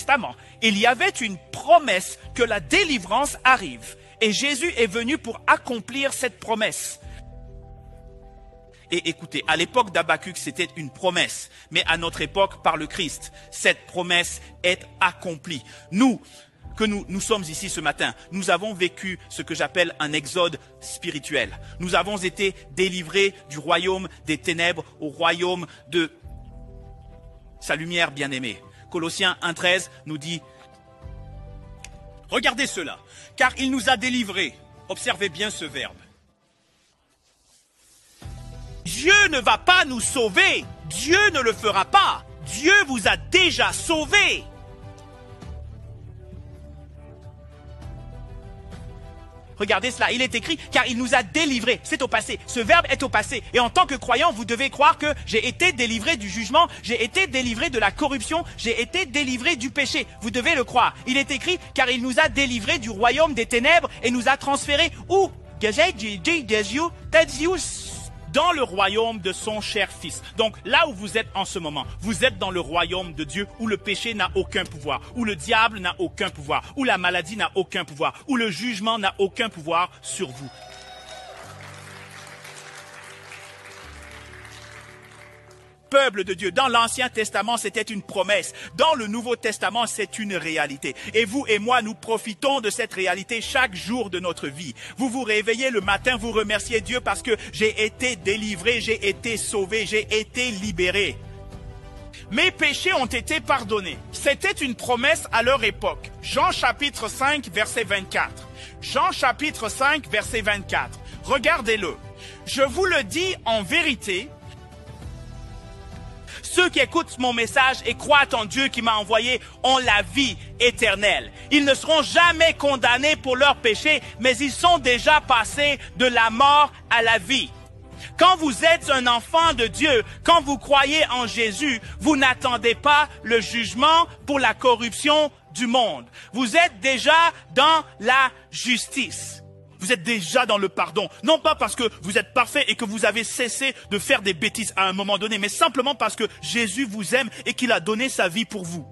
Testament, il y avait une promesse que la délivrance arrive. Et Jésus est venu pour accomplir cette promesse. Et écoutez, à l'époque d'Habakkuk, c'était une promesse. Mais à notre époque, par le Christ, cette promesse est accomplie. Nous sommes ici ce matin, nous avons vécu ce que j'appelle un exode spirituel. Nous avons été délivrés du royaume des ténèbres au royaume de sa lumière bien-aimée. Colossiens 1,13 nous dit « Regardez cela, car il nous a délivrés. » Observez bien ce verbe. Dieu ne va pas nous sauver. Dieu ne le fera pas. Dieu vous a déjà sauvés. Regardez cela, il est écrit, car il nous a délivrés. C'est au passé, ce verbe est au passé. Et en tant que croyant, vous devez croire que j'ai été délivré du jugement, j'ai été délivré de la corruption, j'ai été délivré du péché. Vous devez le croire. Il est écrit, car il nous a délivrés du royaume des ténèbres et nous a transférés où? Dans le royaume de son cher Fils. Donc là où vous êtes en ce moment, vous êtes dans le royaume de Dieu où le péché n'a aucun pouvoir, où le diable n'a aucun pouvoir, où la maladie n'a aucun pouvoir, où le jugement n'a aucun pouvoir sur vous. Peuple de Dieu, dans l'Ancien Testament, c'était une promesse. Dans le Nouveau Testament, c'est une réalité. Et vous et moi, nous profitons de cette réalité chaque jour de notre vie. Vous vous réveillez le matin, vous remerciez Dieu parce que j'ai été délivré, j'ai été sauvé, j'ai été libéré. Mes péchés ont été pardonnés. C'était une promesse à leur époque. Jean chapitre 5, verset 24. Jean chapitre 5, verset 24. Regardez-le. Je vous le dis en vérité, ceux qui écoutent mon message et croient en Dieu qui m'a envoyé ont la vie éternelle. Ils ne seront jamais condamnés pour leurs péchés, mais ils sont déjà passés de la mort à la vie. Quand vous êtes un enfant de Dieu, quand vous croyez en Jésus, vous n'attendez pas le jugement pour la corruption du monde. Vous êtes déjà dans la justice. Vous êtes déjà dans le pardon. Non pas parce que vous êtes parfait et que vous avez cessé de faire des bêtises à un moment donné, mais simplement parce que Jésus vous aime et qu'il a donné sa vie pour vous.